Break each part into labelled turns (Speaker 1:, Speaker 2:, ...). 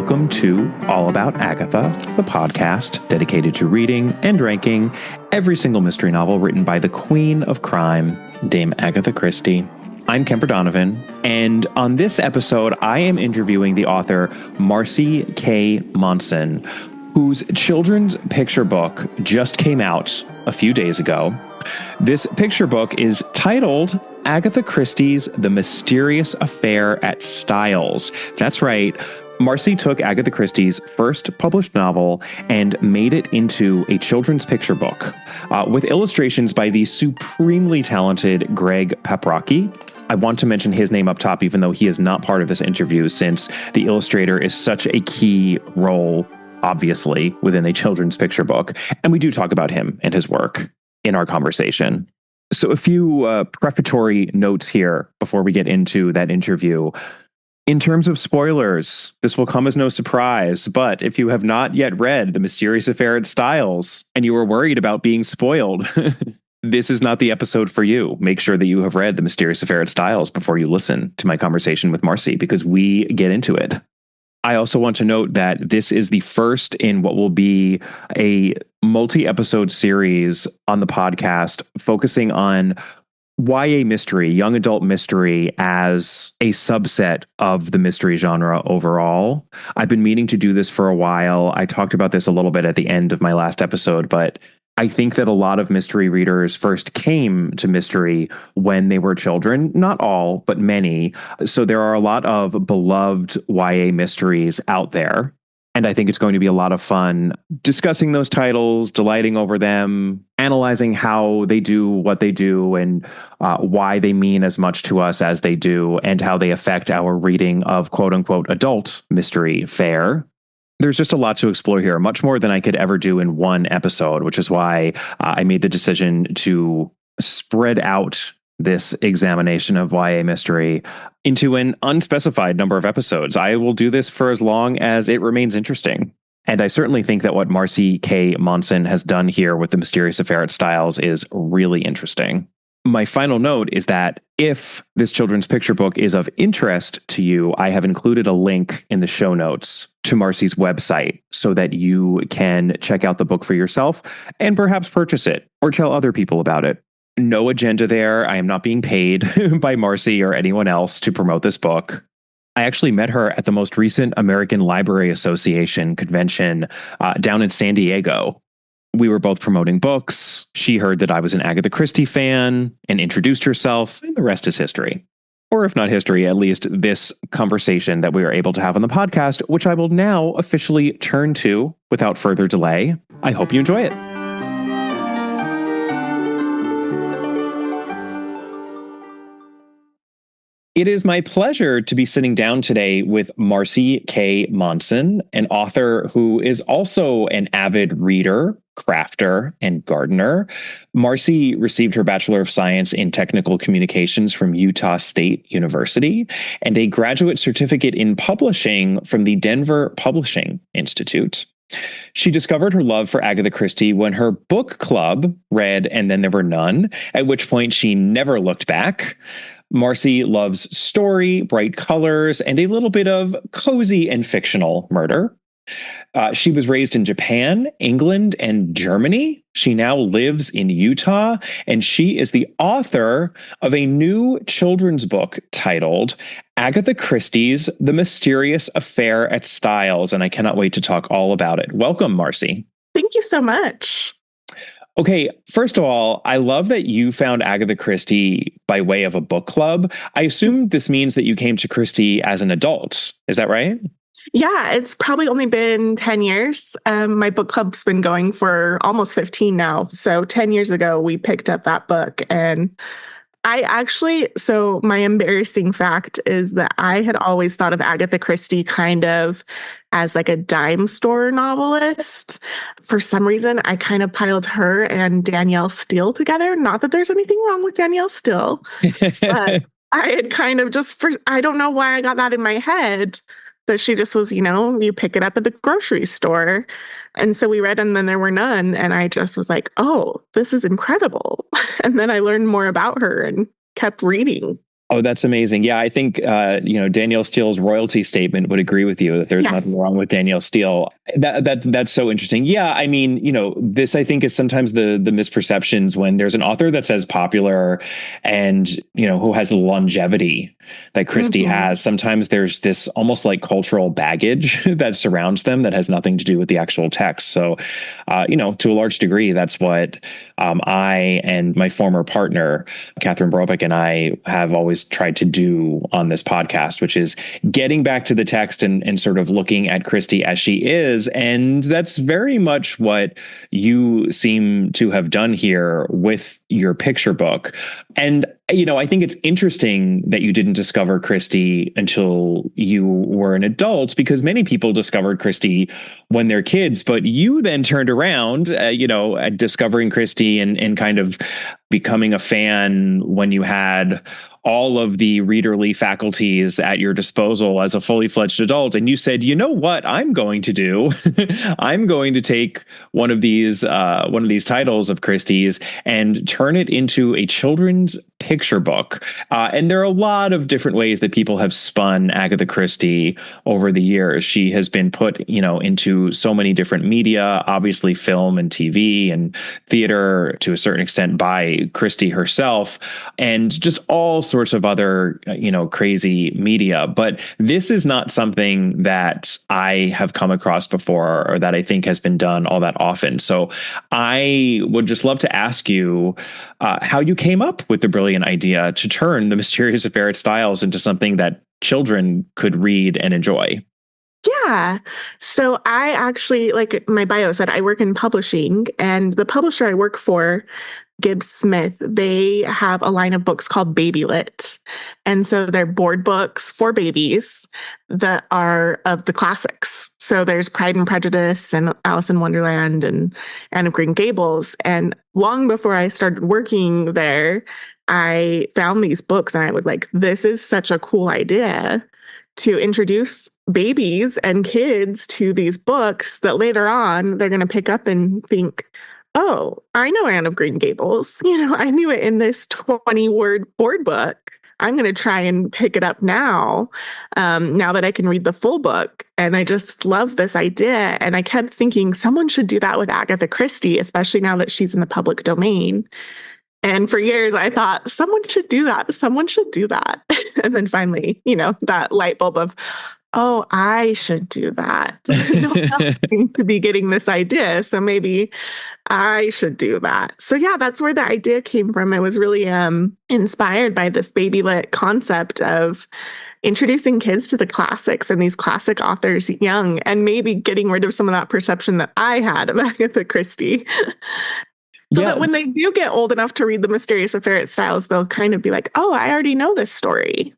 Speaker 1: welcome to All About Agatha, the podcast dedicated to reading and ranking every single mystery novel written by the Queen of Crime, Dame Agatha Christie. I'm Kemper Donovan, and on this episode, I am interviewing the author Marci Kay Monson, whose children's picture book just came out a few days ago. This picture book is titled Agatha Christie's The Mysterious Affair at Styles. That's right. Marci took Agatha Christie's first published novel and made it into a children's picture book with illustrations by the supremely talented Greg Paprocki. I want to mention his name up top, even though he is not part of this interview, since the illustrator is such a key role, obviously, within a children's picture book. And we do talk about him and his work in our conversation. So a few prefatory notes here before we get into that interview. In terms of spoilers, this will come as no surprise, but if you have not yet read The Mysterious Affair at Styles and you are worried about being spoiled, this is not the episode for you. Make sure that you have read The Mysterious Affair at Styles before you listen to my conversation with Marci, because we get into it. I also want to note that this is the first in what will be a multi-episode series on the podcast focusing on YA mystery, young adult mystery, as a subset of the mystery genre overall. I've been meaning to do this for a while. I talked about this a little bit at the end of my last episode, but I think that a lot of mystery readers first came to mystery when they were children. Not all, but many. So there are a lot of beloved YA mysteries out there. And I think it's going to be a lot of fun discussing those titles, delighting over them, analyzing how they do what they do and why they mean as much to us as they do, and how they affect our reading of quote unquote adult mystery fare. There's just a lot to explore here, much more than I could ever do in one episode, which is why I made the decision to spread out this examination of YA mystery into an unspecified number of episodes. I will do this for as long as it remains interesting. And I certainly think that what Marci Kay Monson has done here with The Mysterious Affair at Styles is really interesting. My final note is that if this children's picture book is of interest to you, I have included a link in the show notes to Marci's website so that you can check out the book for yourself and perhaps purchase it or tell other people about it. No agenda there. I am not being paid by Marci or anyone else to promote this book. I actually met her at the most recent American Library Association convention down in San Diego. We were both promoting books. She heard that I was an Agatha Christie fan and introduced herself, and the rest is history. Or if not history, at least this conversation that we are able to have on the podcast, which I will now officially turn to without further delay. I hope you enjoy it. It is my pleasure to be sitting down today with Marci Kay Monson, an author who is also an avid reader, crafter, and gardener. Marci received her Bachelor of Science in Technical Communications from Utah State University and a graduate certificate in publishing from the Denver Publishing Institute. She discovered her love for Agatha Christie when her book club read And Then There Were None, at which point she never looked back. Marci loves story, bright colors, and a little bit of cozy and fictional murder. She was raised in Japan, England, and Germany. She now lives in Utah, and she is the author of a new children's book titled Agatha Christie's The Mysterious Affair at Styles, and I cannot wait to talk all about it. Welcome, Marci.
Speaker 2: Thank you so much.
Speaker 1: Okay, first of all, I love that you found Agatha Christie by way of a book club. I assume this means that you came to Christie as an adult. Is that right?
Speaker 2: Yeah, it's probably only been 10 years. My book club's been going for almost 15 now. So 10 years ago, we picked up that book. And so my embarrassing fact is that I had always thought of Agatha Christie kind of as like a dime store novelist. For some reason, I kind of piled her and Danielle Steele together. Not that there's anything wrong with Danielle Steele, but I had kind of I don't know why I got that in my head, that she just was, you pick it up at the grocery store. And so we read And Then There Were None. And I just was like, oh, this is incredible. And then I learned more about her and kept reading.
Speaker 1: Oh, that's amazing. Yeah, I think Danielle Steele's royalty statement would agree with you that there's nothing wrong with Danielle Steele. That's so interesting. Yeah, I mean, this I think is sometimes the misperceptions when there's an author that's as popular and who has the longevity that Christie has. Sometimes there's this almost like cultural baggage that surrounds them that has nothing to do with the actual text. So, to a large degree, that's what I and my former partner, Catherine Brobeck, and I have always tried to do on this podcast, which is getting back to the text and sort of looking at Christie as she is. And that's very much what you seem to have done here with your picture book. And I think it's interesting that you didn't discover Christie until you were an adult, because many people discovered Christie when they're kids, but you then turned around, at discovering Christie and kind of becoming a fan when you had all of the readerly faculties at your disposal as a fully fledged adult. And you said, you know what I'm going to do? I'm going to take one of these titles of Christie's and turn it into a children's picture book. And there are a lot of different ways that people have spun Agatha Christie over the years. She has been put, into so many different media, obviously film and TV and theater to a certain extent by Christie herself, and just all sorts of other, crazy media. But this is not something that I have come across before or that I think has been done all that often. So I would just love to ask you how you came up with the brilliant idea to turn The Mysterious Affair at Styles into something that children could read and enjoy.
Speaker 2: Yeah. So I actually, like my bio said, I work in publishing, and the publisher I work for, Gibbs Smith, they have a line of books called Baby Lit. And so they're board books for babies that are of the classics. So there's Pride and Prejudice and Alice in Wonderland and Anne of Green Gables. And long before I started working there, I found these books and I was like, this is such a cool idea to introduce babies and kids to these books that later on they're going to pick up and think, oh, I know Anne of Green Gables. I knew it in this 20-word board book. I'm going to try and pick it up now that I can read the full book. And I just love this idea. And I kept thinking someone should do that with Agatha Christie, especially now that she's in the public domain. And for years, I thought someone should do that. Someone should do that. And then finally, that light bulb of, oh, I should do that. I don't seem to be getting this idea. So maybe I should do that. So yeah, that's where the idea came from. I was really inspired by this baby lit concept of introducing kids to the classics and these classic authors young, and maybe getting rid of some of that perception that I had of Agatha Christie. So that when they do get old enough to read The Mysterious Affair at Styles, they'll kind of be like, oh, I already know this story.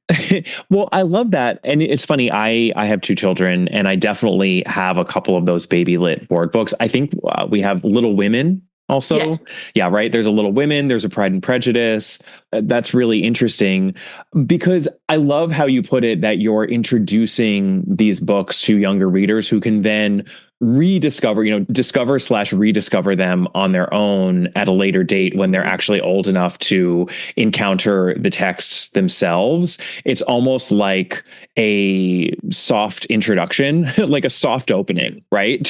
Speaker 1: Well, I love that. And it's funny. I have two children, and I definitely have a couple of those baby lit board books. I think we have Little Women also. Yes. Yeah, right. There's a Little Women. There's a Pride and Prejudice. That's really interesting, because I love how you put it that you're introducing these books to younger readers who can then rediscover, discover/rediscover them on their own at a later date when they're actually old enough to encounter the texts themselves. It's almost like a soft introduction, like a soft opening, right?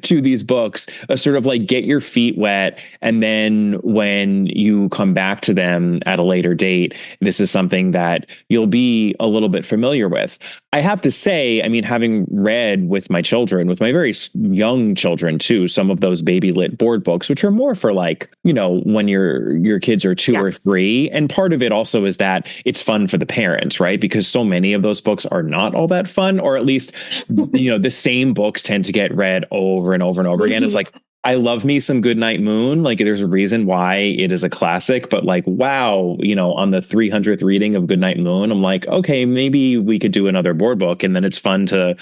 Speaker 1: to these books, a sort of like get your feet wet. And then when you come back to them at a later date, this is something that you'll be a little bit familiar with. I have to say, I mean, having read with my children, with my very young children too, some of those baby lit board books, which are more for like, when your kids are 2 or 3. And part of it also is that it's fun for the parents, right? Because so many of those books are not all that fun, or at least, the same books tend to get read over and over and over again. It's like, I love me some Goodnight Moon. Like, there's a reason why it is a classic, but like, wow, on the 300th reading of Goodnight Moon, I'm like, okay, maybe we could do another board book. And then it's fun to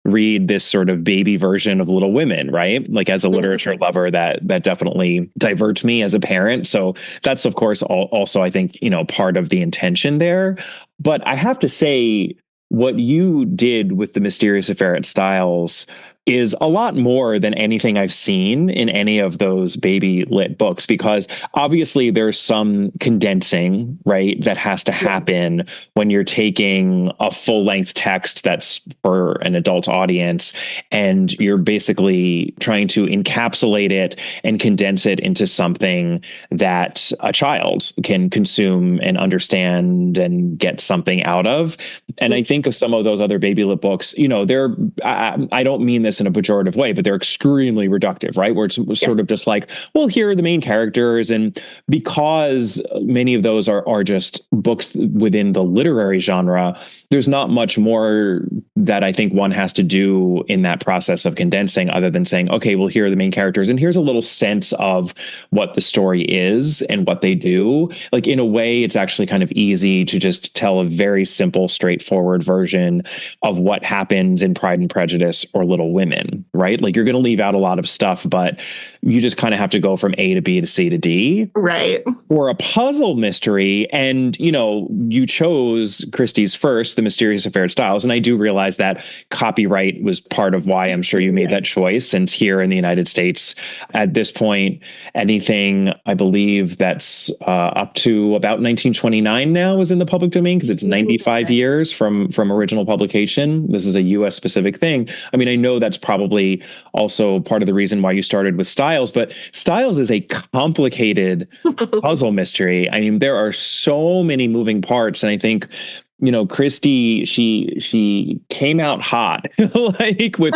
Speaker 1: read this sort of baby version of Little Women, right? Like, as a literature lover, that definitely diverts me as a parent. So that's, of course, also, I think, part of the intention there. But I have to say, what you did with The Mysterious Affair at Styles is a lot more than anything I've seen in any of those baby lit books, because obviously there's some condensing, right, that has to happen when you're taking a full length text that's for an adult audience and you're basically trying to encapsulate it and condense it into something that a child can consume and understand and get something out of. And I think of some of those other baby lit books, I don't mean this in a pejorative way, but they're extremely reductive, right? Where it's sort of just like, well, here are the main characters. And because many of those are just books within the literary genre, there's not much more that I think one has to do in that process of condensing other than saying, okay, well, here are the main characters. And here's a little sense of what the story is and what they do. Like, in a way, it's actually kind of easy to just tell a very simple, straightforward version of what happens in Pride and Prejudice or Little Women, right? Like, you're going to leave out a lot of stuff, but you just kind of have to go from A to B to C to D.
Speaker 2: Right.
Speaker 1: Or a puzzle mystery. And, you chose Christie's first, The Mysterious Affair of Styles. And I do realize that copyright was part of why I'm sure you made that choice, since here in the United States, at this point, anything I believe that's up to about 1929 now is in the public domain, because it's 95 years from original publication. This is a US specific thing. I mean, I know that's probably also part of the reason why you started with Styles, but Styles is a complicated puzzle mystery. I mean, there are so many moving parts, and I think Christie, she came out hot like with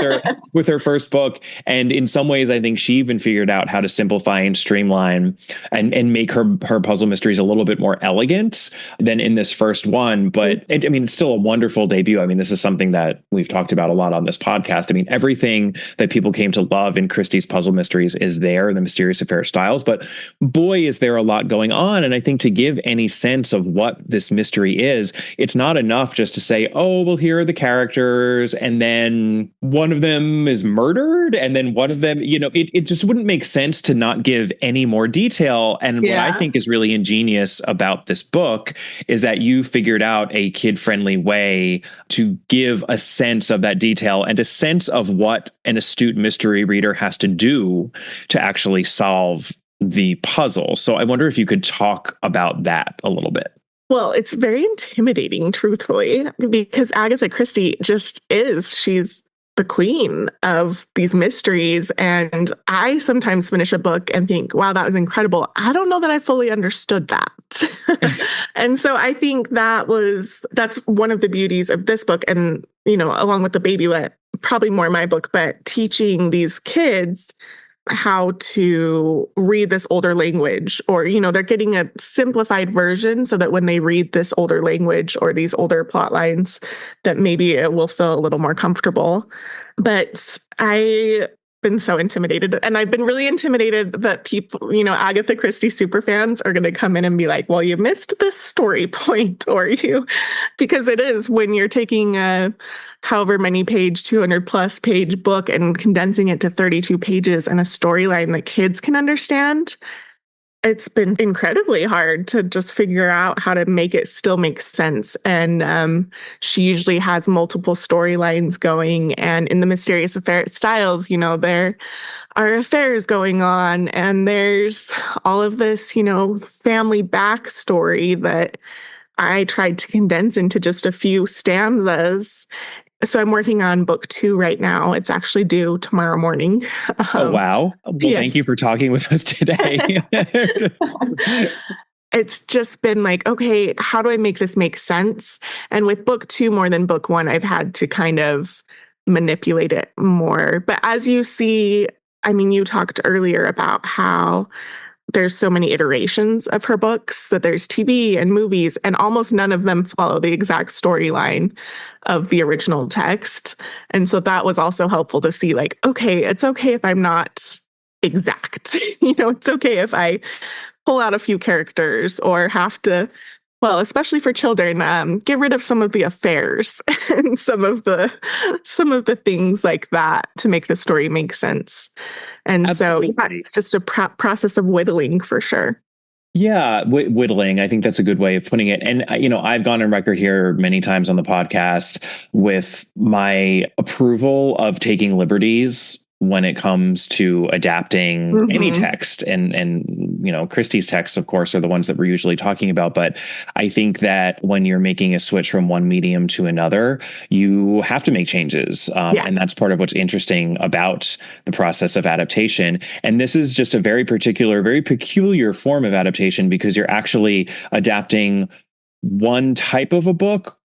Speaker 1: her first book. And in some ways, I think she even figured out how to simplify and streamline and make her puzzle mysteries a little bit more elegant than in this first one. But it's still a wonderful debut. I mean, this is something that we've talked about a lot on this podcast. I mean, everything that people came to love in Christie's puzzle mysteries is there in The Mysterious Affair of Styles. But boy, is there a lot going on. And I think to give any sense of what this mystery is, it's not enough just to say, oh, well, here are the characters, and then one of them is murdered, and then one of them, it just wouldn't make sense to not give any more detail. And what I think is really ingenious about this book is that you figured out a kid-friendly way to give a sense of that detail and a sense of what an astute mystery reader has to do to actually solve the puzzle. So I wonder if you could talk about that a little bit.
Speaker 2: Well, it's very intimidating, truthfully, because Agatha Christie she's the queen of these mysteries. And I sometimes finish a book and think, wow, that was incredible. I don't know that I fully understood that. And so I think that's one of the beauties of this book. And, along with the baby lit, probably more my book, but teaching these kids how to read this older language, or, they're getting a simplified version so that when they read this older language or these older plot lines, that maybe it will feel a little more comfortable. But I've been so intimidated, and I've been really intimidated that people, Agatha Christie superfans are going to come in and be like, well, you missed this story point, because it is, when you're taking a however many page, 200 plus page book and condensing it to 32 pages and a storyline that kids can understand, it's been incredibly hard to just figure out how to make it still make sense. And she usually has multiple storylines going. And in The Mysterious Affair of Styles, there are affairs going on, and there's all of this, family backstory that I tried to condense into just a few stanzas. So I'm working on book 2 right now. It's actually due tomorrow morning.
Speaker 1: Oh, wow. Well, yes. Thank you for talking with us today.
Speaker 2: It's just been like, okay, how do I make this make sense? And with book 2, more than book 1, I've had to kind of manipulate it more. But as you see, you talked earlier about how there's so many iterations of her books, that there's TV and movies, and almost none of them follow the exact storyline of the original text. And so that was also helpful to see, like, okay, it's okay if I'm not exact. It's okay if I pull out a few characters or have to, well, especially for children, get rid of some of the affairs and some of the things like that to make the story make sense. And Absolutely. So it's just a process of whittling for sure.
Speaker 1: Yeah, whittling. I think that's a good way of putting it. And, I've gone on record here many times on the podcast with my approval of taking liberties when it comes to adapting any
Speaker 2: Mm-hmm.
Speaker 1: text. And Christie's texts, of course, are the ones that we're usually talking about. But I think that when you're making a switch from one medium to another, you have to make changes.
Speaker 2: Yeah.
Speaker 1: And that's part of what's interesting about the process of adaptation. And this is just a very particular, very peculiar form of adaptation because you're actually adapting one type of a book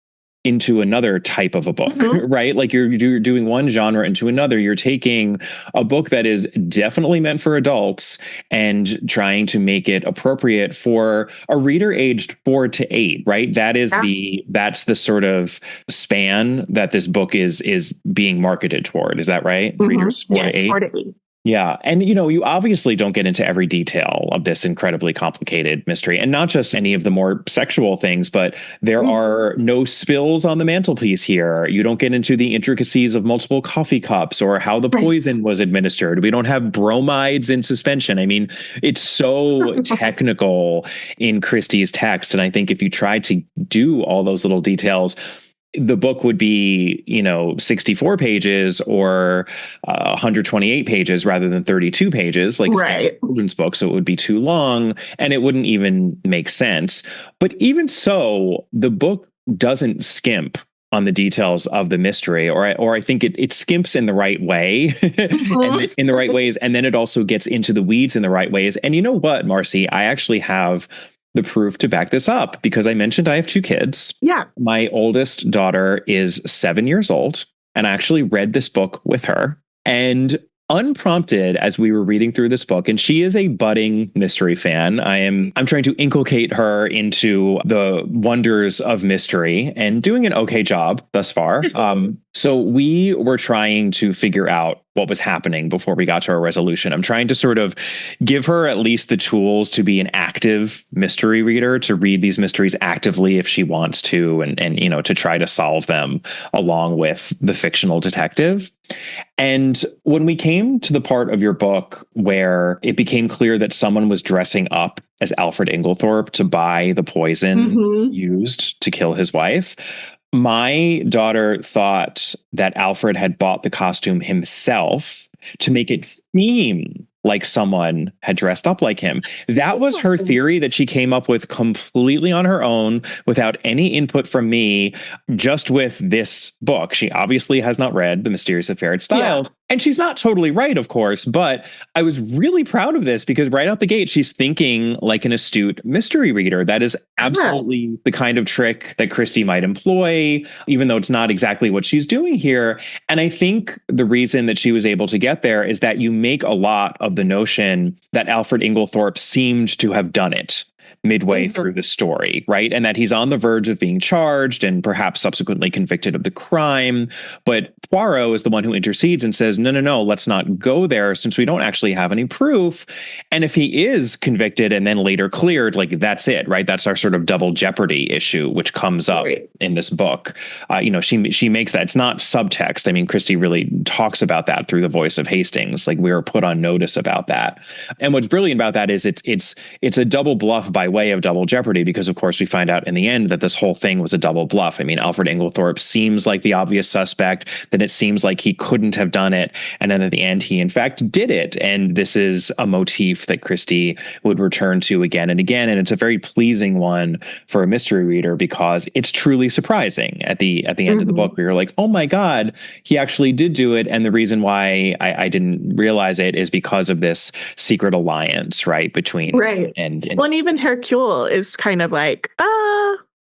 Speaker 1: into another type of a book, right? Like you're doing one genre into another. You're taking a book that is definitely meant for adults and trying to make it appropriate for a reader aged 4 to 8, right? That's the sort of span that this book is being marketed toward. Is that right? Readers 4 to 8?
Speaker 2: 4 to 8.
Speaker 1: Yeah. And, you obviously don't get into every detail of this incredibly complicated mystery, and not just any of the more sexual things, but there are no spills on the mantelpiece here. You don't get into the intricacies of multiple coffee cups or how the poison was administered. We don't have bromides in suspension. I mean, it's so technical in Christie's text. And I think if you try to do all those little details, the book would be, 64 pages or 128 pages rather than 32 pages, like a standard children's book. So it would be too long and it wouldn't even make sense. But even so, the book doesn't skimp on the details of the mystery, or I think it skimps in the right way, and in the right ways. And then it also gets into the weeds in the right ways. And you know what, Marci, I actually have the proof to back this up because I mentioned I have 2 kids.
Speaker 2: Yeah.
Speaker 1: My oldest daughter is 7 years old, and I actually read this book with her. And unprompted, as we were reading through this book, and she is a budding mystery fan, I'm trying to inculcate her into the wonders of mystery and doing an okay job thus far. So we were trying to figure out what was happening before we got to our resolution. I'm trying to sort of give her at least the tools to be an active mystery reader, to read these mysteries actively if she wants to, and to try to solve them along with the fictional detective. And when we came to the part of your book where it became clear that someone was dressing up as Alfred Inglethorpe to buy the poison used to kill his wife, my daughter thought that Alfred had bought the costume himself to make it seem like someone had dressed up like him. That was her theory that she came up with completely on her own without any input from me, just with this book. She obviously has not read The Mysterious Affair at Styles. Yeah. And she's not totally right, of course, but I was really proud of this because right out the gate, she's thinking like an astute mystery reader. That is absolutely the kind of trick that Christie might employ, even though it's not exactly what she's doing here. And I think the reason that she was able to get there is that you make a lot of the notion that Alfred Inglethorpe seemed to have done it midway through the story, right? And that he's on the verge of being charged and perhaps subsequently convicted of the crime. But Poirot is the one who intercedes and says, no, let's not go there since we don't actually have any proof. And if he is convicted and then later cleared, like that's it, right? That's our sort of double jeopardy issue, which comes up in this book. She makes that. It's not subtext. I mean, Christie really talks about that through the voice of Hastings. Like we were put on notice about that. And what's brilliant about that is it's a double bluff by way of double jeopardy, because of course we find out in the end that this whole thing was a double bluff. I mean, Alfred Inglethorpe seems like the obvious suspect, then it seems like he couldn't have done it, and then at the end he in fact did it. And this is a motif that Christie would return to again and again, and it's a very pleasing one for a mystery reader because it's truly surprising at the end of the book where you're like, oh my god, he actually did do it. And the reason why I didn't realize it is because of this secret alliance, right, between and
Speaker 2: well, and even Hercule is kind of like,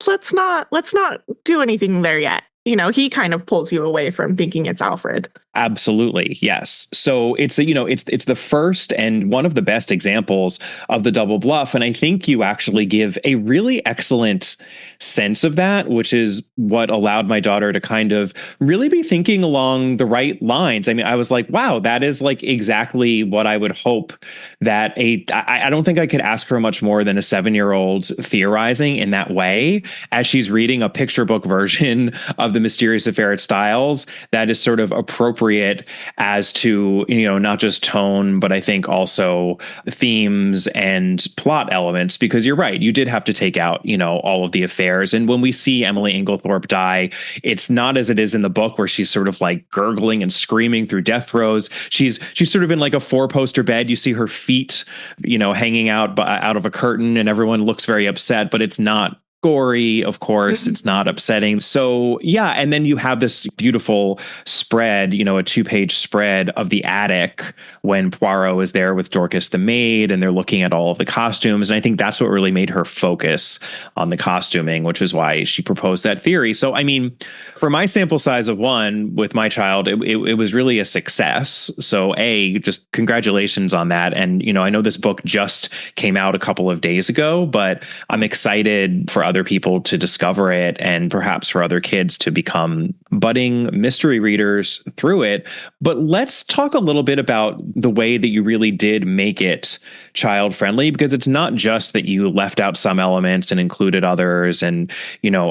Speaker 2: let's not do anything there yet. He kind of pulls you away from thinking it's Alfred.
Speaker 1: Absolutely. Yes. So it's the first and one of the best examples of the double bluff. And I think you actually give a really excellent sense of that, which is what allowed my daughter to kind of really be thinking along the right lines. I mean, I was like, wow, that is like exactly what I would hope that I don't think I could ask for much more than a 7-year-old theorizing in that way as she's reading a picture book version of the Mysterious Affair at Styles that is sort of appropriate as to, not just tone, but I think also themes and plot elements, because you're right. You did have to take out, all of the affairs. And when we see Emily Inglethorpe die, it's not as it is in the book where she's sort of like gurgling and screaming through death throes. She's sort of in like a 4-poster bed. You see her feet, hanging out of a curtain, and everyone looks very upset, but it's not gory, of course. It's not upsetting. So yeah, and then you have this beautiful spread, a 2-page spread of the attic when Poirot is there with Dorcas the maid, and they're looking at all of the costumes. And I think that's what really made her focus on the costuming, which is why she proposed that theory. So I mean, for my sample size of 1 with my child, it was really a success. So just congratulations on that. And I know this book just came out a couple of days ago, but I'm excited for other people to discover it, and perhaps for other kids to become budding mystery readers through it. But let's talk a little bit about the way that you really did make it child friendly, because it's not just that you left out some elements and included others and,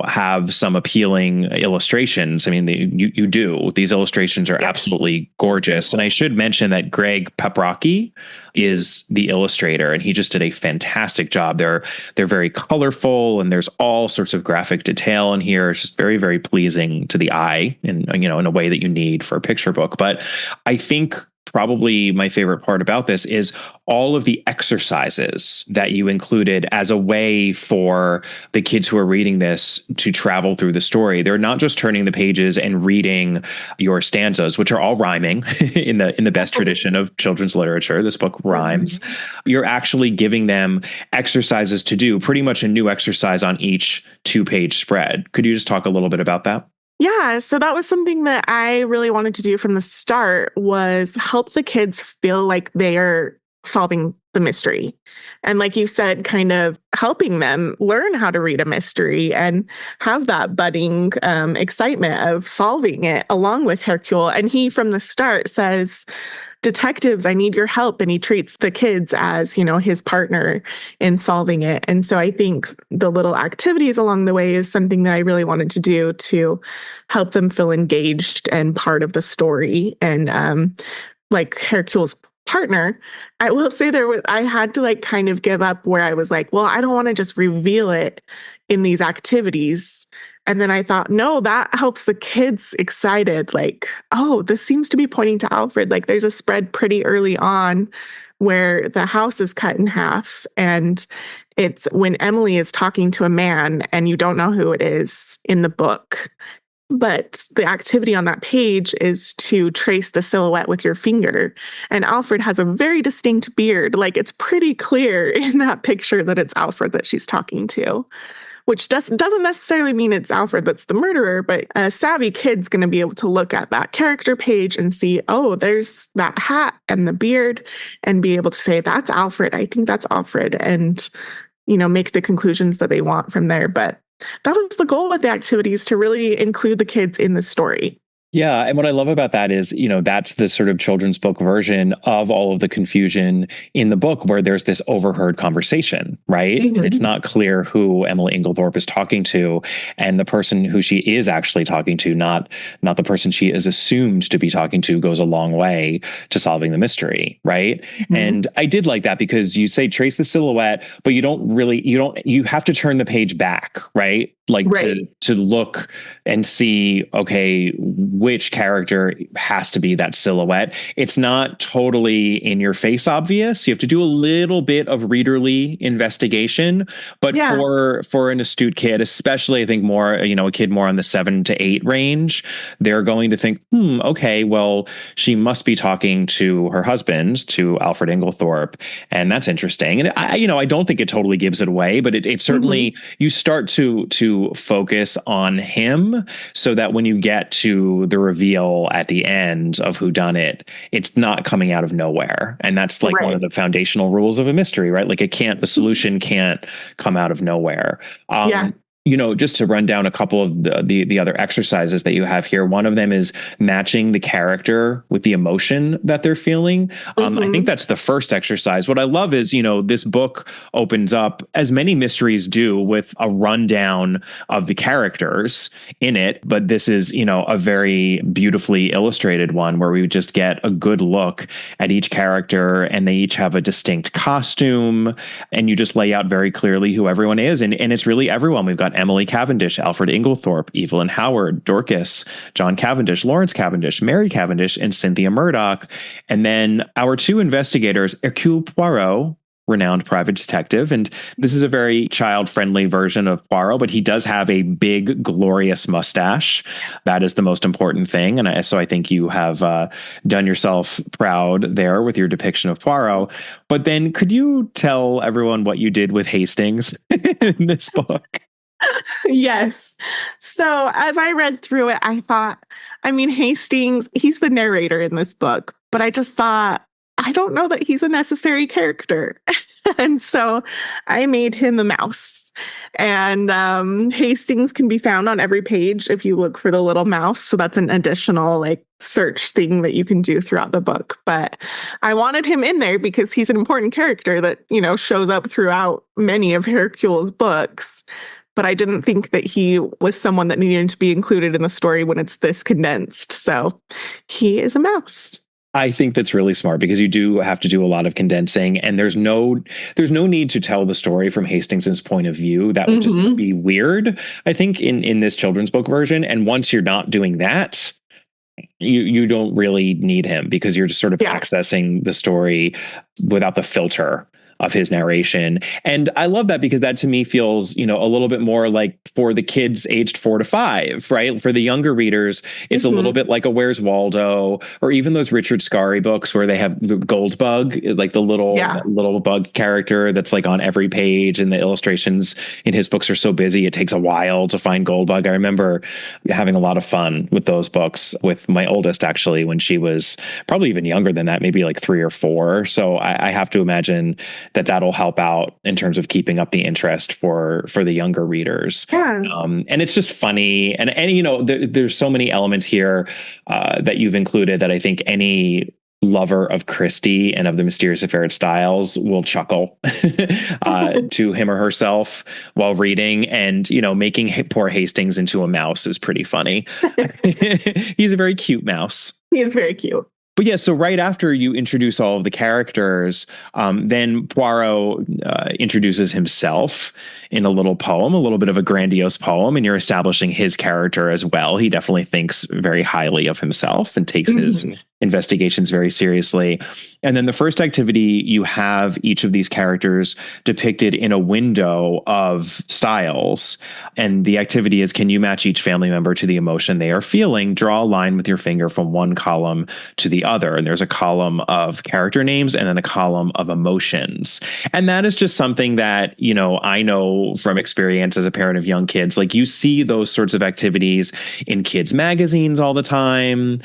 Speaker 1: have some appealing illustrations. I mean, you do. These illustrations are absolutely gorgeous. And I should mention that Greg Peprocki is the illustrator, and he just did a fantastic job. They're very colorful, and there's all sorts of graphic detail in here. It's just very, very pleasing to the eye, in a way that you need for a picture book. But I think probably my favorite part about this is all of the exercises that you included as a way for the kids who are reading this to travel through the story. They're not just turning the pages and reading your stanzas, which are all rhyming in the best tradition of children's literature. This book rhymes. You're actually giving them exercises to do, pretty much a new exercise on each 2-page spread. Could you just talk a little bit about that?
Speaker 2: Yeah, so that was something that I really wanted to do from the start, was help the kids feel like they are solving the mystery. And like you said, kind of helping them learn how to read a mystery and have that budding excitement of solving it along with Hercule. And he, from the start, says, detectives, I need your help. And he treats the kids as, his partner in solving it. And so I think the little activities along the way is something that I really wanted to do to help them feel engaged and part of the story. And like Hercule's partner, I will say I had to like kind of give up where I was like, well, I don't want to just reveal it in these activities. And then I thought, no, that helps the kids excited. Like, oh, this seems to be pointing to Alfred. Like there's a spread pretty early on where the house is cut in half. And it's when Emily is talking to a man, and you don't know who it is in the book. But the activity on that page is to trace the silhouette with your finger. And Alfred has a very distinct beard. Like it's pretty clear in that picture that it's Alfred that she's talking to, which doesn't necessarily mean it's Alfred that's the murderer, but a savvy kid's going to be able to look at that character page and see, oh, there's that hat and the beard, and be able to say, that's Alfred. I think that's Alfred, and, make the conclusions that they want from there. But that was the goal with the activities, to really include the kids in the story.
Speaker 1: Yeah. And what I love about that is, that's the sort of children's book version of all of the confusion in the book, where there's this overheard conversation, right? Mm-hmm. It's not clear who Emily Inglethorpe is talking to, and the person who she is actually talking to, not the person she is assumed to be talking to, goes a long way to solving the mystery, right? Mm-hmm. And I did like that, because you say trace the silhouette, but you have to turn the page back, right? Like right. to look and see, okay, which character has to be that silhouette. It's not totally in your face obvious. You have to do a little bit of readerly investigation, but for an astute kid, especially I think more, a kid more on the 7 to 8 range, they're going to think, okay, well, she must be talking to her husband, to Alfred Inglethorpe. And that's interesting. And I don't think it totally gives it away, but it certainly, you start to focus on him, so that when you get to the reveal at the end of whodunit, it's not coming out of nowhere. And that's like one of the foundational rules of a mystery, right? Like the solution can't come out of nowhere. just to run down a couple of the other exercises that you have here. One of them is matching the character with the emotion that they're feeling. I think that's the first exercise. What I love is, this book opens up, as many mysteries do, with a rundown of the characters in it. But this is, a very beautifully illustrated one where we just get a good look at each character, and they each have a distinct costume, and you just lay out very clearly who everyone is. And it's really everyone. We've got Emily Cavendish, Alfred Inglethorpe, Evelyn Howard, Dorcas, John Cavendish, Lawrence Cavendish, Mary Cavendish, and Cynthia Murdoch. And then our two investigators, Hercule Poirot, renowned private detective. And this is a very child-friendly version of Poirot, but he does have a big, glorious mustache. That is the most important thing. And so I think you have done yourself proud there with your depiction of Poirot. But then could you tell everyone what you did with Hastings in this book?
Speaker 2: Yes. So as I read through it, I thought, Hastings, he's the narrator in this book, but I just thought, I don't know that he's a necessary character. And so I made him a mouse. And Hastings can be found on every page if you look for the little mouse. So that's an additional search thing that you can do throughout the book. But I wanted him in there because he's an important character that, shows up throughout many of Hercule's books. But I didn't think that he was someone that needed to be included in the story when it's this condensed. So he is a mouse.
Speaker 1: I think that's really smart because you do have to do a lot of condensing, and there's no need to tell the story from Hastings' point of view. That would just be weird, I think, in this children's book version. And once you're not doing that, you don't really need him because you're just sort of accessing the story without the filter of his narration. And I love that because that to me feels, a little bit more like for the kids aged 4 to 5, right? For the younger readers, it's a little bit like a Where's Waldo, or even those Richard Scarry books where they have the gold bug, like the little bug character that's on every page, and the illustrations in his books are so busy. It takes a while to find Goldbug. I remember having a lot of fun with those books with my oldest, actually, when she was probably even younger than that, maybe 3 or 4. So I have to imagine that'll help out in terms of keeping up the interest for the younger readers.
Speaker 2: Yeah.
Speaker 1: And it's just funny. And there's so many elements here that you've included that I think any lover of Christie and of the Mysterious Affair at Styles will chuckle to him or herself while reading. And, making poor Hastings into a mouse is pretty funny. He's a very cute mouse.
Speaker 2: He is very cute.
Speaker 1: But yeah, so right after you introduce all of the characters, then Poirot introduces himself in a little poem, a little bit of a grandiose poem, and you're establishing his character as well. He definitely thinks very highly of himself and takes his investigations very seriously. And then the first activity, you have each of these characters depicted in a window of Styles. And the activity is, can you match each family member to the emotion they are feeling? Draw a line with your finger from one column to the other. And there's a column of character names and then a column of emotions. And that is just something that, I know from experience as a parent of young kids, you see those sorts of activities in kids' magazines all the time,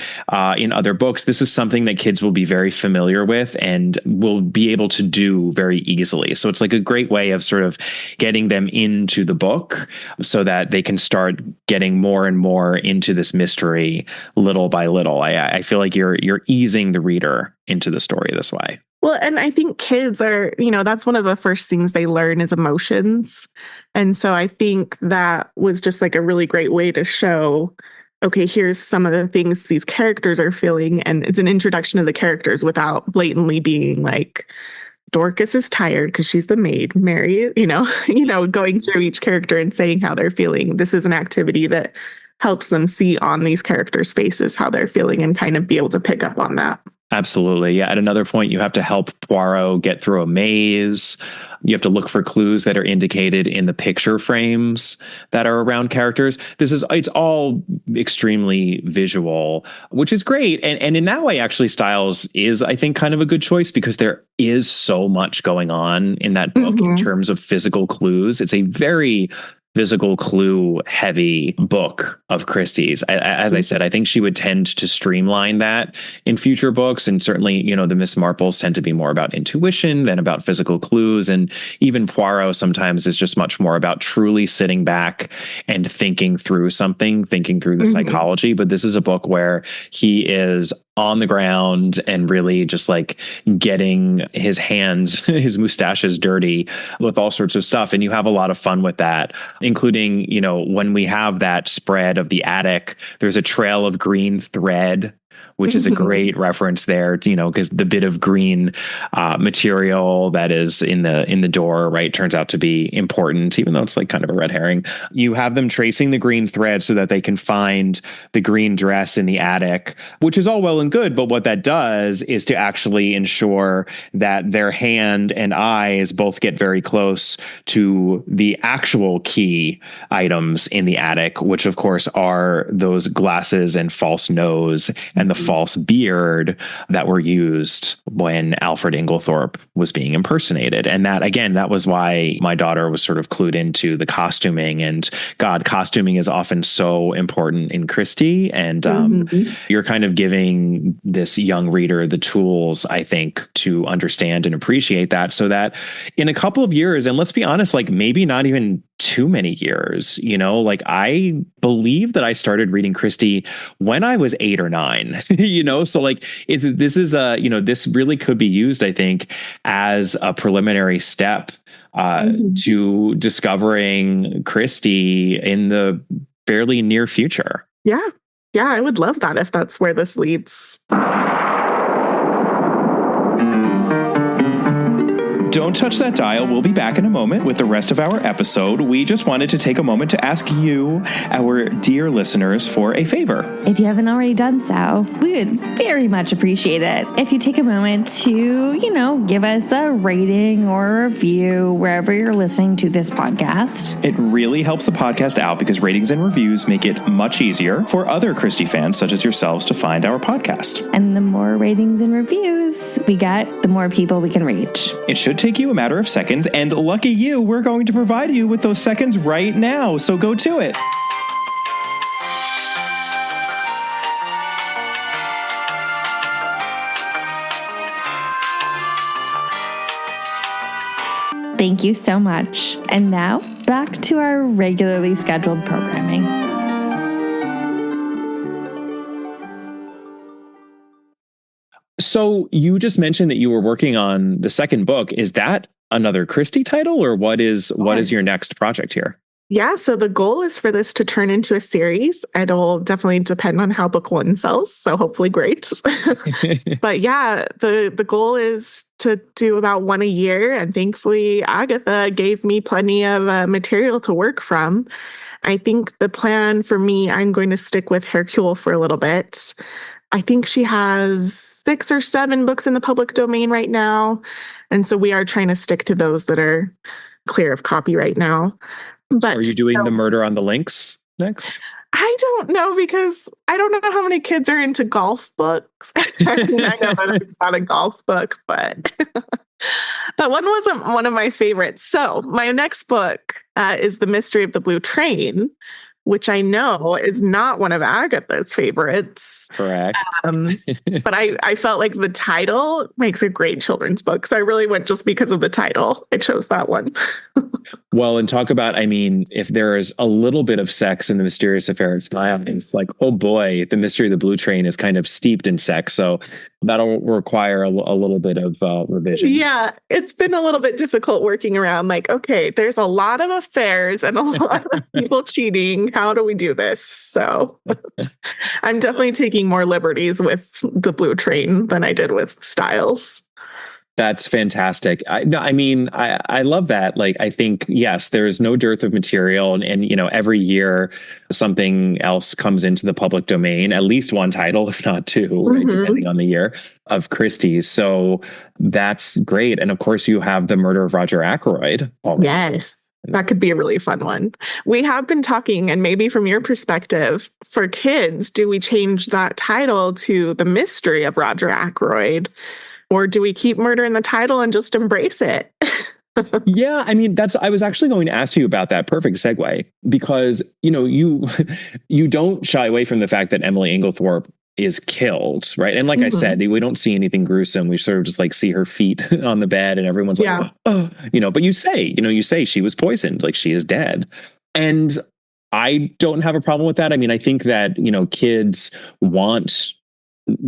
Speaker 1: in other books. This is something that kids will be very familiar with and will be able to do very easily. So it's a great way of sort of getting them into the book so that they can start getting more and more into this mystery little by little. I feel like you're easing the reader into the story this way.
Speaker 2: Well, and I think kids are, that's one of the first things they learn is emotions. And so I think that was just a really great way to show, okay, here's some of the things these characters are feeling. And it's an introduction to the characters without blatantly being Dorcas is tired because she's the maid. Mary, going through each character and saying how they're feeling. This is an activity that helps them see on these characters' faces how they're feeling and kind of be able to pick up on that.
Speaker 1: Absolutely. Yeah. At another point, you have to help Poirot get through a maze. You have to look for clues that are indicated in the picture frames that are around characters. It's all extremely visual, which is great. And in that way, actually, Styles is, I think, kind of a good choice because there is so much going on in that book in terms of physical clues. It's a very physical clue heavy book of Christie's. As I said, I think she would tend to streamline that in future books. And certainly, the Miss Marples tend to be more about intuition than about physical clues. And even Poirot sometimes is just much more about truly sitting back and thinking through something, thinking through the psychology. But this is a book where he is on the ground and really just like getting his hands, his mustaches dirty with all sorts of stuff. And you have a lot of fun with that, including, when we have that spread of the attic, there's a trail of green thread, which is a great reference there, because the bit of green material that is in the door, right, turns out to be important, even though it's like kind of a red herring. You have them tracing the green thread so that they can find the green dress in the attic, which is all well and good. But what that does is to actually ensure that their hand and eyes both get very close to the actual key items in the attic, which of course are those glasses and false nose and the false beard that were used when Alfred Inglethorpe was being impersonated. And that, again, that was why my daughter was sort of clued into the costuming. And God, costuming is often so important in Christie. And you're kind of giving this young reader the tools, I think, to understand and appreciate that, so that in a couple of years, and let's be honest, like maybe not even too many years, like I believe that I started reading Christie when I was 8 or 9, so like this really could be used, I think, as a preliminary step to discovering Christie in the fairly near future.
Speaker 2: Yeah, I would love that if that's where this leads.
Speaker 1: Don't touch that dial. We'll be back in a moment with the rest of our episode. We just wanted to take a moment to ask you, our dear listeners, for a favor.
Speaker 3: If you haven't already done so, we would very much appreciate it if you take a moment to, give us a rating or a review wherever you're listening to this podcast.
Speaker 1: It really helps the podcast out because ratings and reviews make it much easier for other Christie fans such as yourselves to find our podcast.
Speaker 3: And the more ratings and reviews we get, the more people we can reach.
Speaker 1: It should take you a matter of seconds, and lucky you, we're going to provide you with those seconds right now, so go to it.
Speaker 3: Thank you so much. And now, back to our regularly scheduled programming.
Speaker 1: So you just mentioned that you were working on the second book. Is that another Christie title, or what is your next project here?
Speaker 2: Yeah, so the goal is for this to turn into a series. It'll definitely depend on how book 1 sells, so hopefully great. But yeah, the goal is to do about 1 a year, and thankfully Agatha gave me plenty of material to work from. I think the plan for me, I'm going to stick with Hercule for a little bit. I think she has 6 or 7 books in the public domain right now, and so we are trying to stick to those that are clear of copyright now. But
Speaker 1: are you doing the Murder on the Links next?
Speaker 2: I don't know, because I don't know how many kids are into golf books. I know that it's not a golf book, but that one wasn't one of my favorites. So my next book is The Mystery of the Blue Train, which I know is not one of Agatha's favorites.
Speaker 1: Correct.
Speaker 2: But I felt like the title makes a great children's book. So I really went just because of the title. I chose that one.
Speaker 1: Well, and talk about, if there is a little bit of sex in The Mysterious Affair of Smile, it's like, oh boy, The Mystery of the Blue Train is kind of steeped in sex. So that'll require a little bit of revision.
Speaker 2: Yeah, it's been a little bit difficult working around. Like, okay, there's a lot of affairs and a lot of people cheating. How do we do this? So I'm definitely taking more liberties with The Blue Train than I did with Styles.
Speaker 1: That's fantastic. I love that. Like, I think, yes, there is no dearth of material, and every year something else comes into the public domain, at least one title, if not 2, right, depending on the year, of Christie's. So that's great. And of course, you have The Murder of Roger Ackroyd already.
Speaker 2: Yes. That could be a really fun one. We have been talking, and maybe from your perspective, for kids, do we change that title to The Mystery of Roger Ackroyd? Or do we keep murder in the title and just embrace it?
Speaker 1: Yeah, I mean, I was actually going to ask you about that. Perfect segue, because, you don't shy away from the fact that Emily Inglethorpe is killed, right? And like I
Speaker 2: Mhm.
Speaker 1: said, we don't see anything gruesome. We sort of just like see her feet on the bed and everyone's like,
Speaker 2: Yeah.
Speaker 1: oh, but you say she was poisoned, like she is dead. And I don't have a problem with that. I mean, I think that, kids want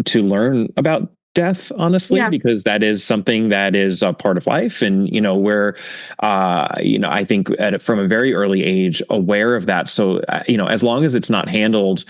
Speaker 1: to learn about death, honestly,
Speaker 2: Yeah.
Speaker 1: because that is something that is a part of life. And, where, I think from a very early age, aware of that. So, as long as it's not handled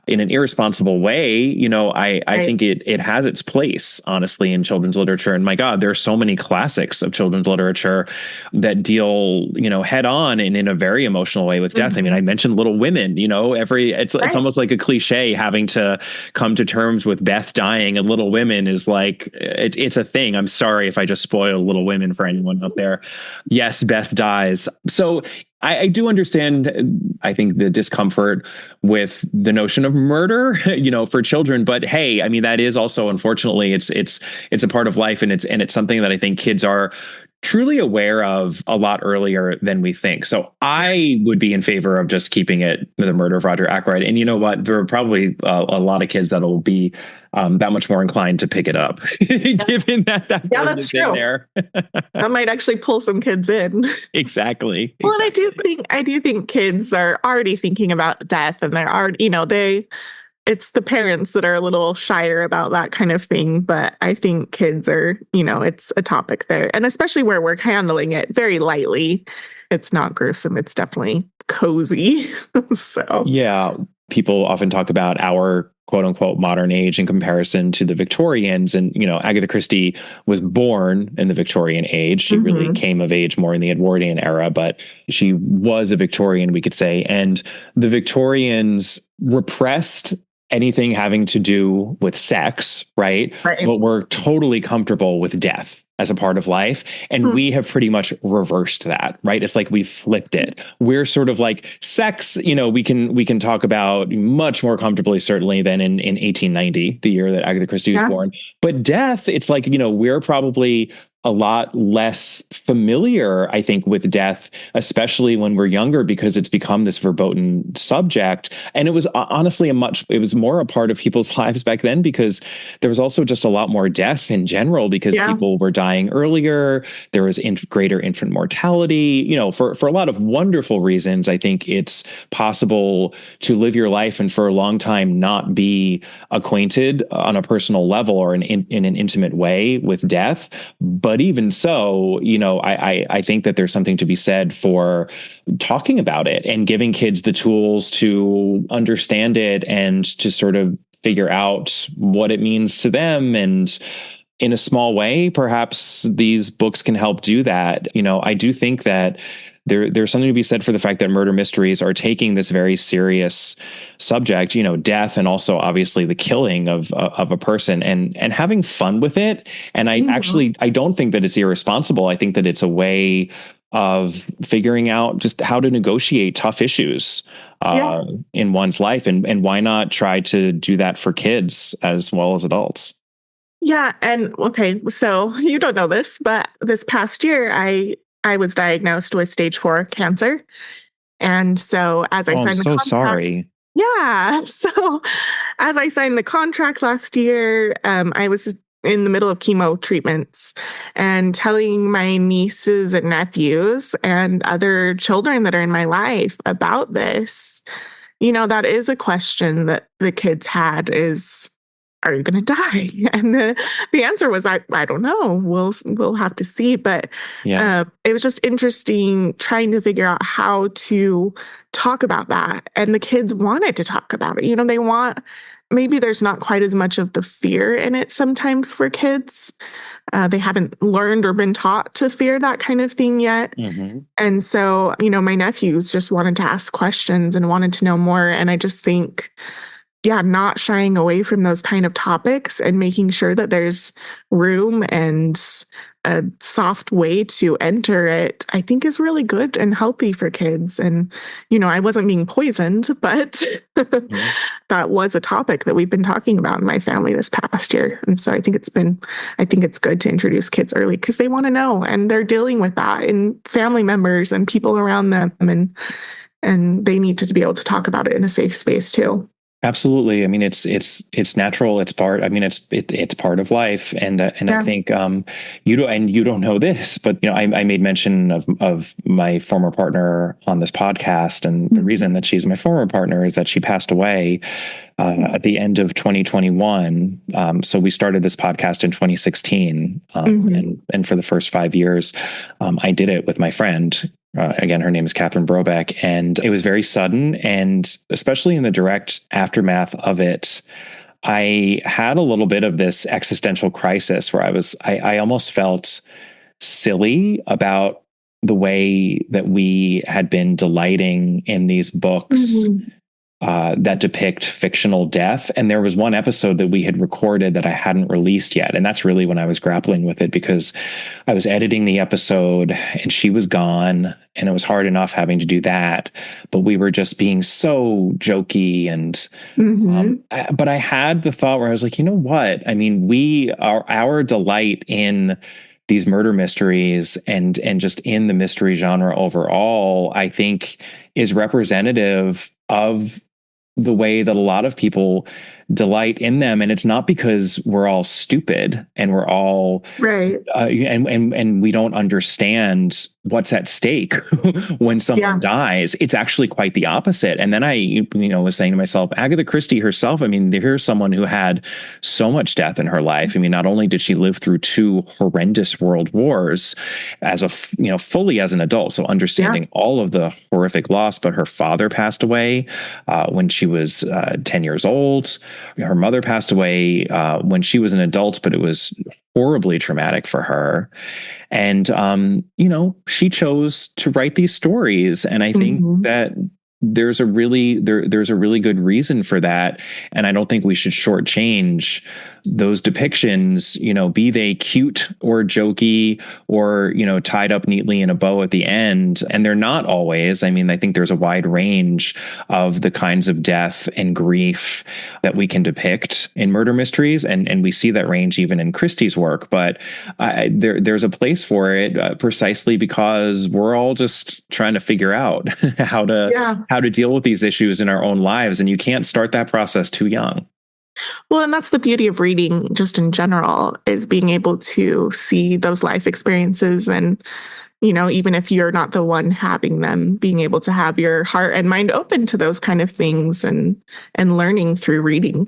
Speaker 1: in an irresponsible way, I
Speaker 2: Right.
Speaker 1: think it has its place, honestly, in children's literature. And my God, there are so many classics of children's literature that deal, head on and in a very emotional way with death. I mean, I mentioned Little Women, it's
Speaker 2: Right.
Speaker 1: almost like a cliche having to come to terms with Beth dying, and Little Women is like, it's a thing. I'm sorry if I just spoiled Little Women for anyone out there. Yes, Beth dies. So I do understand, I think, the discomfort with the notion of murder, for children. But hey, I mean, that is also, unfortunately, it's a part of life, and it's something that I think kids are truly aware of a lot earlier than we think. So I would be in favor of just keeping it The Murder of Roger Ackroyd. And you know what? There are probably a lot of kids that'll be that much more inclined to pick it up, given that
Speaker 2: Yeah,
Speaker 1: word
Speaker 2: that's
Speaker 1: is in
Speaker 2: true.
Speaker 1: there.
Speaker 2: That might actually pull some kids in.
Speaker 1: Exactly.
Speaker 2: Well, and I do think kids are already thinking about death, and they're already, it's the parents that are a little shyer about that kind of thing. But I think kids are, it's a topic there. And especially where we're handling it very lightly. It's not gruesome. It's definitely cozy. So,
Speaker 1: Yeah. People often talk about our quote unquote modern age in comparison to the Victorians. And, Agatha Christie was born in the Victorian age. She really came of age more in the Edwardian era, but she was a Victorian, we could say. And the Victorians repressed anything having to do with sex, right?
Speaker 2: right.
Speaker 1: But were totally comfortable with death as a part of life. And we have pretty much reversed that, right? It's like we flipped it. We're sort of like sex, we can talk about much more comfortably, certainly, than in 1890, the year that Agatha Christie was born. But death, it's like, we're probably a lot less familiar, I think, with death, especially when we're younger, because it's become this verboten subject. And it was honestly it was more a part of people's lives back then, because there was also just a lot more death in general, because people were dying earlier. There was greater infant mortality, for a lot of wonderful reasons. I think it's possible to live your life and for a long time not be acquainted on a personal level or in an intimate way with death. But even so, I think that there's something to be said for talking about it and giving kids the tools to understand it and to sort of figure out what it means to them. And in a small way, perhaps these books can help do that. I do think that there's something to be said for the fact that murder mysteries are taking this very serious subject, death, and also obviously the killing of a person, and having fun with it. And I don't think that it's irresponsible. I think that it's a way of figuring out just how to negotiate tough issues in one's life. And why not try to do that for kids as well as adults?
Speaker 2: Yeah. And okay, so you don't know this, but this past year, I was diagnosed with stage 4 cancer. And so as I signed the contract,
Speaker 1: sorry.
Speaker 2: yeah. So as I signed the contract last year, I was in the middle of chemo treatments and telling my nieces and nephews and other children that are in my life about this. That is a question that the kids had is, are you going to die? And the answer was, I don't know. We'll have to see. But it was just interesting trying to figure out how to talk about that. And the kids wanted to talk about it. Maybe there's not quite as much of the fear in it sometimes for kids. They haven't learned or been taught to fear that kind of thing yet. And so, my nephews just wanted to ask questions and wanted to know more. And I just think, not shying away from those kind of topics and making sure that there's room and a soft way to enter it, I think is really good and healthy for kids. And, I wasn't being poisoned, but that was a topic that we've been talking about in my family this past year. And so I think it's good to introduce kids early because they want to know, and they're dealing with that and family members and people around them. And they need to be able to talk about it in a safe space too.
Speaker 1: Absolutely. I mean, it's natural. It's part. I mean, it's part of life. And I think you don't know this, but I made mention of my former partner on this podcast, and the reason that she's my former partner is that she passed away at the end of 2021. So we started this podcast in 2016, and for the first 5 years, I did it with my friend. Again, her name is Catherine Brobeck, and it was very sudden. And especially in the direct aftermath of it, I had a little bit of this existential crisis where I almost felt silly about the way that we had been delighting in these books that depict fictional death. And there was one episode that we had recorded that I hadn't released yet. And that's really when I was grappling with it, because I was editing the episode and she was gone, and it was hard enough having to do that. But we were just being so jokey. And but I had the thought where I was like, you know what? I mean, our delight in these murder mysteries and just in the mystery genre overall, I think is representative of the way that a lot of people delight in them. And it's not because we're all stupid and we're all
Speaker 2: right.
Speaker 1: And we don't understand what's at stake when someone dies. It's actually quite the opposite. And then I was saying to myself, Agatha Christie herself, I mean, here's someone who had so much death in her life. I mean, not only did she live through 2 horrendous world wars as fully as an adult, so understanding all of the horrific loss, but her father passed away when she was 10 years old. Her mother passed away when she was an adult, but it was horribly traumatic for her. And, she chose to write these stories. And I think that there's a really good reason for that. And I don't think we should shortchange those depictions, be they cute or jokey or, tied up neatly in a bow at the end. And they're not always. I mean, I think there's a wide range of the kinds of death and grief that we can depict in murder mysteries. And we see that range even in Christie's work. But there's a place for it precisely because we're all just trying to figure out how to deal with these issues in our own lives. And you can't start that process too young.
Speaker 2: Well, and that's the beauty of reading just in general, is being able to see those life experiences. And, even if you're not the one having them, being able to have your heart and mind open to those kind of things and learning through reading.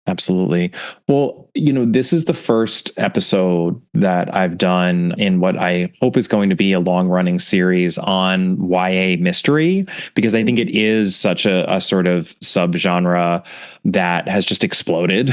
Speaker 1: Absolutely. Well, this is the first episode that I've done in what I hope is going to be a long-running series on YA mystery, because I think it is such a sort of subgenre that has just exploded,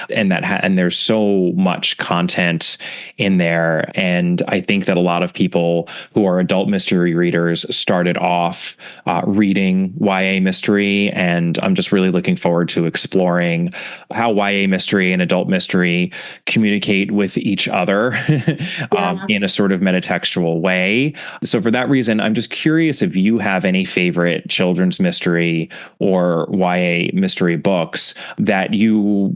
Speaker 1: and there's so much content in there. And I think that a lot of people who are adult mystery readers started off reading YA mystery, and I'm just really looking forward to exploring how YA mystery and adult mystery communicate with each other in a sort of metatextual way. So for that reason, I'm just curious if you have any favorite children's mystery or YA mystery books that you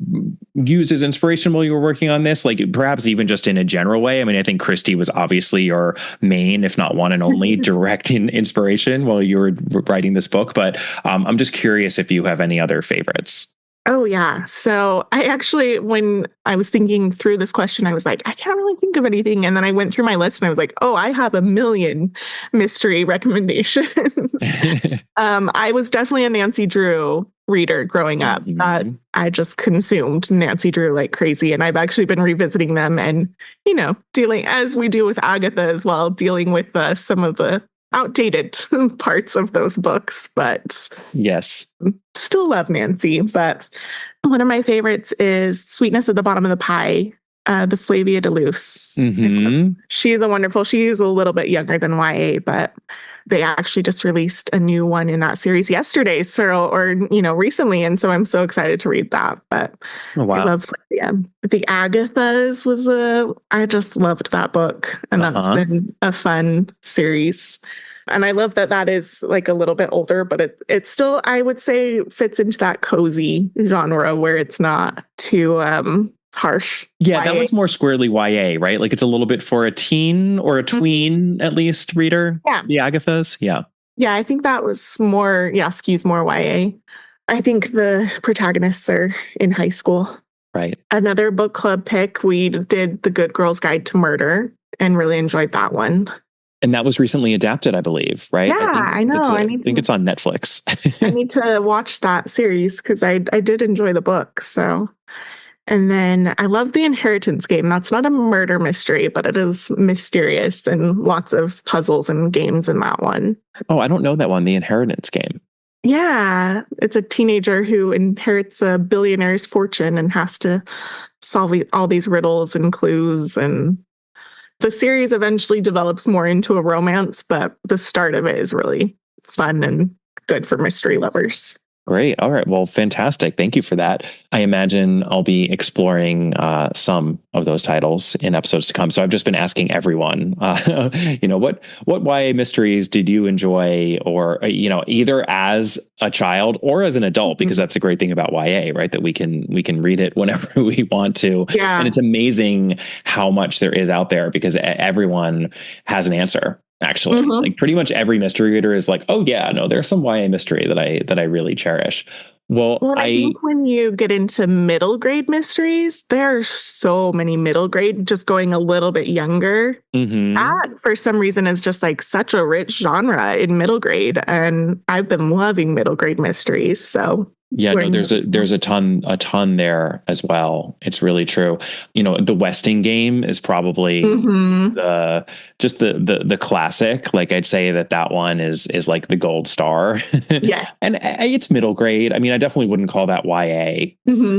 Speaker 1: used as inspiration while you were working on this, like perhaps even just in a general way. I mean, I think Christie was obviously your main, if not one and only, direct inspiration while you were writing this book. But I'm just curious if you have any other favorites.
Speaker 2: Oh, yeah. So I actually, when I was thinking through this question, I was like, I can't really think of anything. And then I went through my list and I was like, oh, I have a million mystery recommendations. I was definitely a Nancy Drew reader growing up. I just consumed Nancy Drew like crazy. And I've actually been revisiting them and, dealing, as we do with Agatha as well, dealing with some of the outdated parts of those books, but
Speaker 1: yes,
Speaker 2: still love Nancy. But one of my favorites is Sweetness at the Bottom of the Pie. the Flavia Deleuze.
Speaker 1: Mm-hmm.
Speaker 2: She's the wonderful. She's a little bit younger than YA, but they actually just released a new one in that series yesterday, recently. And so I'm so excited to read that. But
Speaker 1: Oh, wow.
Speaker 2: I love Flavia. The Agathas I just loved that book. And that's been a fun series. And I love that is like a little bit older, but it still, I would say, fits into that cozy genre where it's not too harsh.
Speaker 1: Yeah,
Speaker 2: YA.
Speaker 1: that one's more squarely YA, right? Like it's a little bit for a teen or a tween, at least, reader.
Speaker 2: Yeah.
Speaker 1: The Agathas. Yeah.
Speaker 2: Yeah, I think that was more, skews more YA. I think the protagonists are in high school.
Speaker 1: Right.
Speaker 2: Another book club pick, we did The Good Girl's Guide to Murder and really enjoyed that one.
Speaker 1: And that was recently adapted, I believe, right?
Speaker 2: Yeah, I know.
Speaker 1: I think it's on Netflix.
Speaker 2: I need to watch that series because I did enjoy the book. So, and then I love The Inheritance Game. That's not a murder mystery, but it is mysterious and lots of puzzles and games in that one.
Speaker 1: Oh, I don't know that one, The Inheritance Game.
Speaker 2: Yeah, it's a teenager who inherits a billionaire's fortune and has to solve all these riddles and clues. And the series eventually develops more into a romance, but the start of it is really fun and good for mystery lovers.
Speaker 1: Great. All right. Well, fantastic. Thank you for that. I imagine I'll be exploring some of those titles in episodes to come. So I've just been asking everyone, what YA mysteries did you enjoy, or either as a child or as an adult? Because that's the great thing about YA, right? That we can read it whenever we want to.
Speaker 2: Yeah.
Speaker 1: And it's amazing how much there is out there because everyone has an answer. Actually, like pretty much every mystery reader is like, oh yeah, no, there's some YA mystery that I really cherish. Well,
Speaker 2: I think when you get into middle grade mysteries, there are so many middle grade, just going a little bit younger. That, for some reason, is just like such a rich genre in middle grade, and I've been loving middle grade mysteries. So
Speaker 1: yeah, no, there's a ton there as well. It's really true. The Westing Game is probably the classic. Like I'd say that one is like the gold star.
Speaker 2: Yeah.
Speaker 1: And it's middle grade. I mean, I definitely wouldn't call that YA.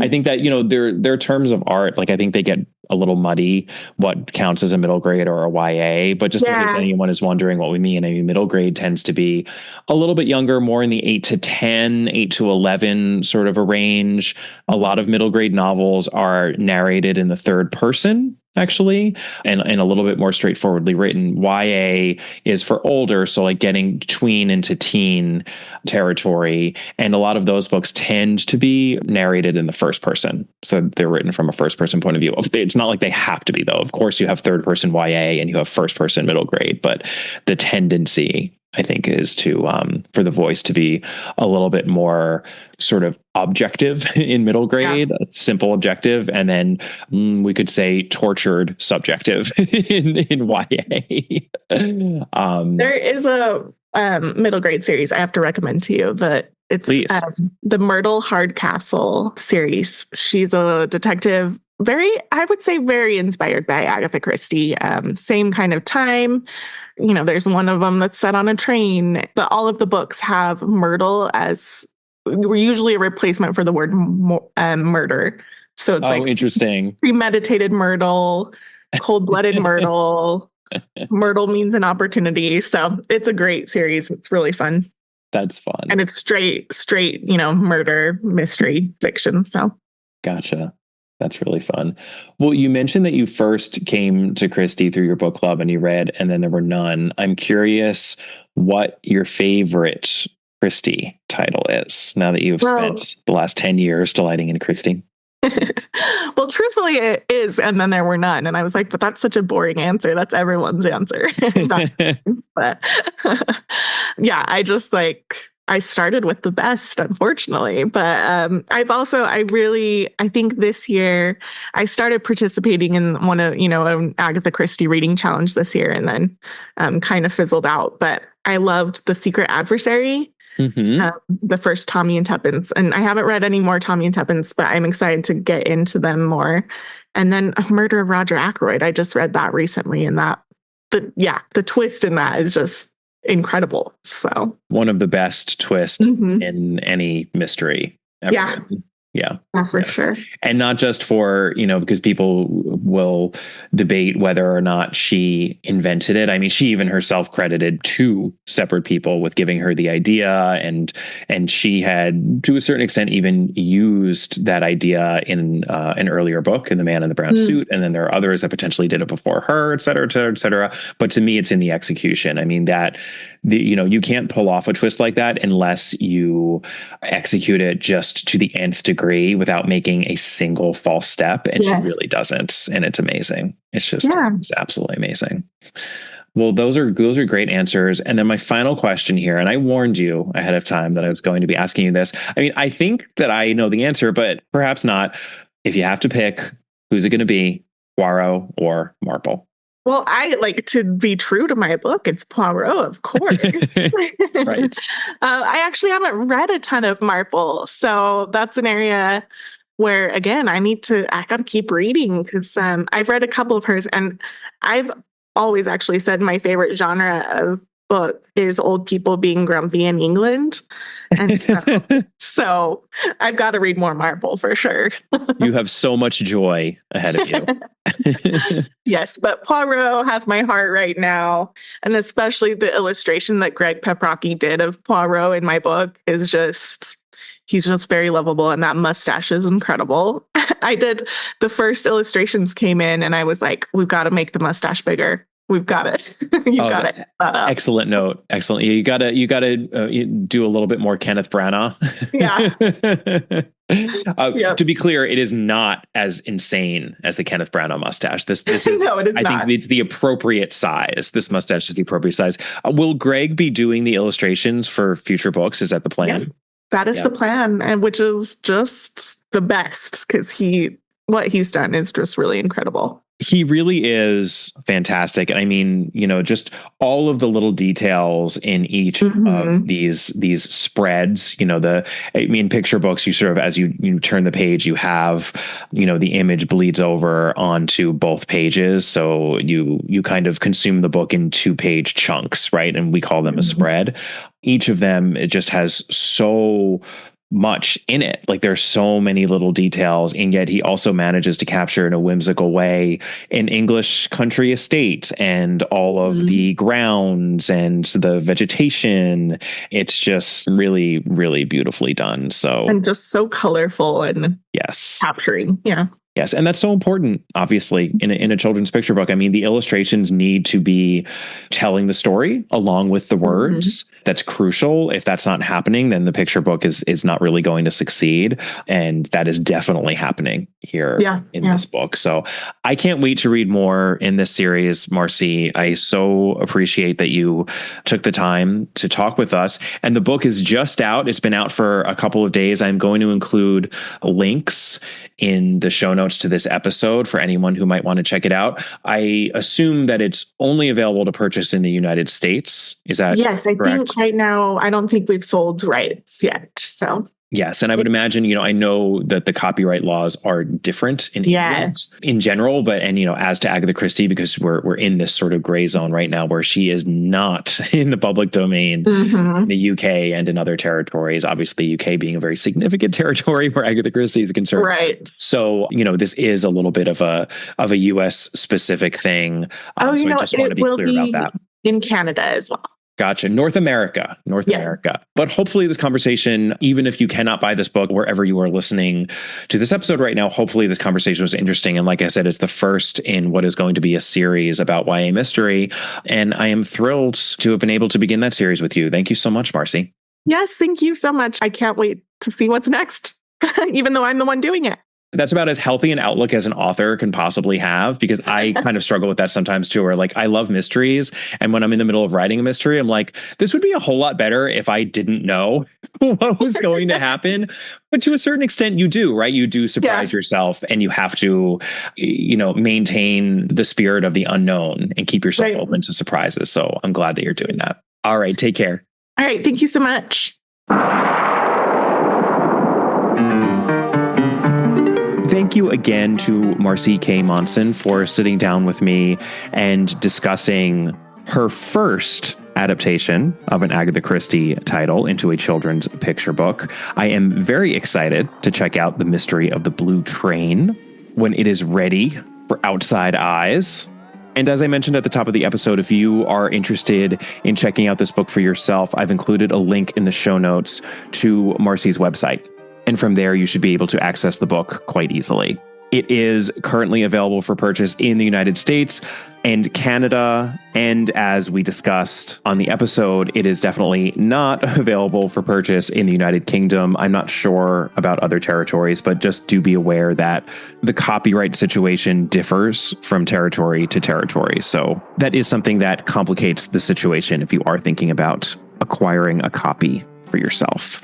Speaker 1: I think that, their terms of art, like I think they get a little muddy what counts as a middle grade or a YA, but just in case anyone is wondering what we mean, I mean, middle grade tends to be a little bit younger, more in the 8 to 10, 8 to 11 sort of a range. A lot of middle grade novels are narrated in the third person, actually, and a little bit more straightforwardly written. YA is for older, so like getting tween into teen territory, and a lot of those books tend to be narrated in the first person, so they're written from a first person point of view. It's not like they have to be, though. Of course, you have third person YA and you have first person middle grade, but the tendency, I think, is to for the voice to be a little bit more sort of objective in middle grade, simple objective, and then we could say tortured subjective in YA.
Speaker 2: There is a middle grade series I have to recommend to you that it's the Myrtle Hardcastle series. She's a detective, I would say very inspired by Agatha Christie. Same kind of time. There's one of them that's set on a train, but all of the books have Myrtle as usually a replacement for the word murder. So it's
Speaker 1: interesting.
Speaker 2: Premeditated Myrtle, cold-blooded Myrtle. Myrtle means an opportunity. So it's a great series. It's really fun.
Speaker 1: That's fun.
Speaker 2: And it's straight, murder mystery fiction. So
Speaker 1: gotcha. That's really fun. Well, you mentioned that you first came to Christie through your book club and you read And Then There Were None. I'm curious what your favorite Christie title is now that you've spent the last 10 years delighting in Christie.
Speaker 2: Well, truthfully, it is And Then There Were None. And I was like, but that's such a boring answer. That's everyone's answer. But yeah, I started with the best, unfortunately. But I think this year I started participating in one of, an Agatha Christie reading challenge this year, and then kind of fizzled out. But I loved The Secret Adversary, the first Tommy and Tuppence. And I haven't read any more Tommy and Tuppence, but I'm excited to get into them more. And then Murder of Roger Ackroyd. I just read that recently, and the twist in that is just incredible. So
Speaker 1: one of the best twists in any mystery ever. Yeah.
Speaker 2: For sure.
Speaker 1: And not just for, because people will debate whether or not she invented it. I mean, she even herself credited two separate people with giving her the idea. And she had, to a certain extent, even used that idea in an earlier book, in The Man in the Brown Suit. And then there are others that potentially did it before her, et cetera, et cetera. But to me, it's in the execution. I mean, you can't pull off a twist like that unless you execute it just to the nth degree without making a single false step. And she really doesn't. And it's amazing. It's it's absolutely amazing. Well, those are great answers. And then my final question here, and I warned you ahead of time that I was going to be asking you this. I mean, I think that I know the answer, but perhaps not. If you have to pick, who's it going to be? Poirot or Marple?
Speaker 2: Well, I like to be true to my book. It's Poirot, of course.
Speaker 1: Right.
Speaker 2: I actually haven't read a ton of Marple. So that's an area where, again, I got to keep reading because I've read a couple of hers, and I've always actually said my favorite genre of book is old people being grumpy in England. And so I've got to read more Marple for sure.
Speaker 1: You have so much joy ahead of you.
Speaker 2: Yes, but Poirot has my heart right now. And especially the illustration that Greg Peprocki did of Poirot in my book is he's just very lovable. And that mustache is incredible. The first illustrations came in and I was like, we've got to make the mustache bigger. We've got it. Got it.
Speaker 1: Excellent note. Excellent. You got to do a little bit more Kenneth Branagh.
Speaker 2: Yeah.
Speaker 1: To be clear, it is not as insane as the Kenneth Branagh mustache. This is.
Speaker 2: No, it is
Speaker 1: I
Speaker 2: not.
Speaker 1: think it's the appropriate size. This mustache is the appropriate size. Will Greg be doing the illustrations for future books? Is that the plan?
Speaker 2: Yeah, that is the plan, and which is just the best because what he's done is just really incredible.
Speaker 1: He really is fantastic. And I mean, just all of the little details in each of these spreads, picture books, you sort of, as you turn the page, you have, the image bleeds over onto both pages. So you kind of consume the book in 2-page chunks, right? And we call them a spread. Each of them, it just has so much in it. Like there's so many little details, and yet he also manages to capture in a whimsical way an English country estate and all of the grounds and the vegetation. It's just really, really beautifully done. And
Speaker 2: just so colorful and capturing. Yeah.
Speaker 1: Yes. And that's so important, obviously, in a children's picture book. I mean, the illustrations need to be telling the story along with the words. That's crucial. If that's not happening, then the picture book is not really going to succeed. And that is definitely happening here in this book. So I can't wait to read more in this series, Marci. I so appreciate that you took the time to talk with us. And the book is just out. It's been out for a couple of days. I'm going to include links in the show notes to this episode for anyone who might want to check it out. I assume that it's only available to purchase in the United States. Is that
Speaker 2: correct? I think right now, I don't think we've sold rights yet. So
Speaker 1: yes. And I would imagine, I know that the copyright laws are different in England in general, but, as to Agatha Christie, because we're in this sort of gray zone right now where she is not in the public domain in the UK and in other territories, obviously UK being a very significant territory where Agatha Christie is concerned.
Speaker 2: Right.
Speaker 1: So, this is a little bit of a US specific thing. So I just want to be clear about that.
Speaker 2: In Canada as well.
Speaker 1: Gotcha. North America. But hopefully this conversation, even if you cannot buy this book wherever you are listening to this episode right now, hopefully this conversation was interesting. And like I said, it's the first in what is going to be a series about YA mystery. And I am thrilled to have been able to begin that series with you. Thank you so much, Marci.
Speaker 2: Yes, thank you so much. I can't wait to see what's next, even though I'm the one doing it.
Speaker 1: That's about as healthy an outlook as an author can possibly have, because I kind of struggle with that sometimes too, where I love mysteries. And when I'm in the middle of writing a mystery, I'm like, this would be a whole lot better if I didn't know what was going to happen. But to a certain extent, you do, right? You do surprise yourself, and you have to, maintain the spirit of the unknown and keep yourself open to surprises. So I'm glad that you're doing that. All right. Take care.
Speaker 2: All right. Thank you so much.
Speaker 1: Thank you again to Marci Kay Monson for sitting down with me and discussing her first adaptation of an Agatha Christie title into a children's picture book. I am very excited to check out The Mystery of the Blue Train when it is ready for outside eyes. And as I mentioned at the top of the episode, if you are interested in checking out this book for yourself, I've included a link in the show notes to Marci's website. And from there, you should be able to access the book quite easily. It is currently available for purchase in the United States and Canada. And as we discussed on the episode, it is definitely not available for purchase in the United Kingdom. I'm not sure about other territories, but just do be aware that the copyright situation differs from territory to territory. So that is something that complicates the situation if you are thinking about acquiring a copy for yourself.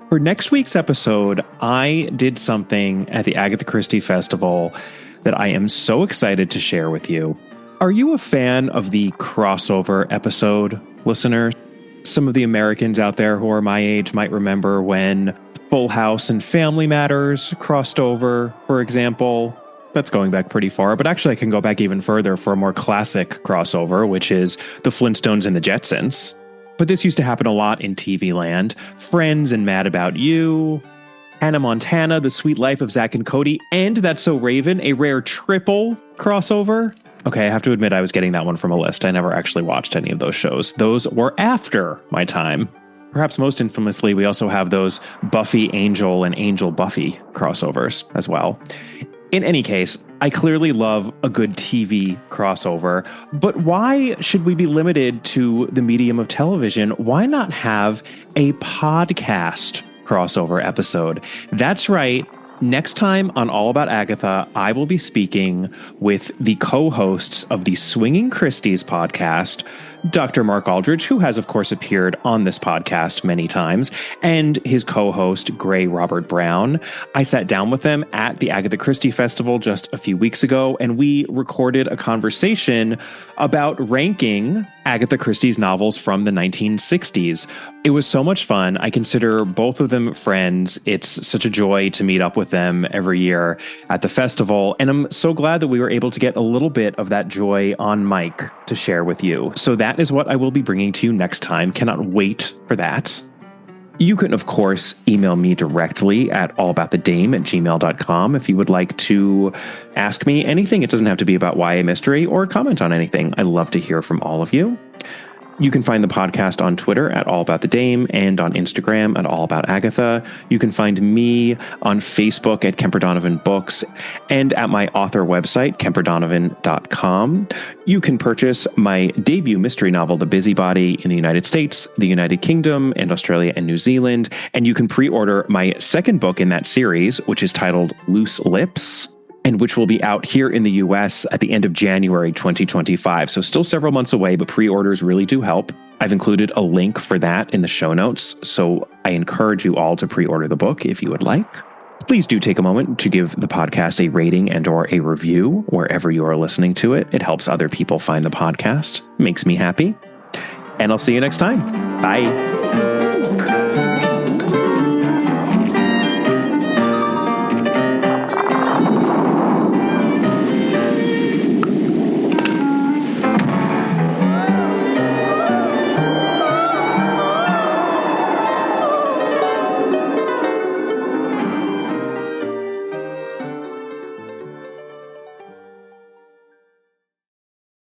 Speaker 1: For next week's episode, I did something at the Agatha Christie Festival that I am so excited to share with you. Are you a fan of the crossover episode, listener? Some of the Americans out there who are my age might remember when Full House and Family Matters crossed over, for example. That's going back pretty far, but actually I can go back even further for a more classic crossover, which is the Flintstones and the Jetsons. But this used to happen a lot in TV land. Friends and Mad About You, Hannah Montana, The Sweet Life of Zack and Cody, and That's So Raven, a rare triple crossover. Okay, I have to admit I was getting that one from a list. I never actually watched any of those shows. Those were after my time. Perhaps most infamously, we also have those Buffy Angel and Angel Buffy crossovers as well. In any case, I clearly love a good TV crossover, but why should we be limited to the medium of television? Why not have a podcast crossover episode? That's right. Next time on All About Agatha, I will be speaking with the co-hosts of the Swinging Christies podcast, Dr. Mark Aldridge, who has, of course, appeared on this podcast many times, and his co-host, Gray Robert Brown. I sat down with them at the Agatha Christie Festival just a few weeks ago, and we recorded a conversation about ranking Agatha Christie's novels from the 1960s. It was so much fun. I consider both of them friends. It's such a joy to meet up with them every year at the festival, and I'm so glad that we were able to get a little bit of that joy on mic to share with you. So that is what I will be bringing to you next time. Cannot wait for that. You can, of course, email me directly at allaboutthedame@gmail.com if you would like to ask me anything. It doesn't have to be about YA mystery or comment on anything. I love to hear from all of you. You can find the podcast on Twitter at All About the Dame and on Instagram at All About Agatha. You can find me on Facebook at Kemper Donovan Books and at my author website, KemperDonovan.com. You can purchase my debut mystery novel, The Busybody, in the United States, the United Kingdom, and Australia and New Zealand. And you can pre-order my second book in that series, which is titled Loose Lips, and which will be out here in the US at the end of January 2025. So still several months away, but pre-orders really do help. I've included a link for that in the show notes, so I encourage you all to pre-order the book if you would like. Please do take a moment to give the podcast a rating and or a review wherever you are listening to it. It helps other people find the podcast. Makes me happy. And I'll see you next time. Bye.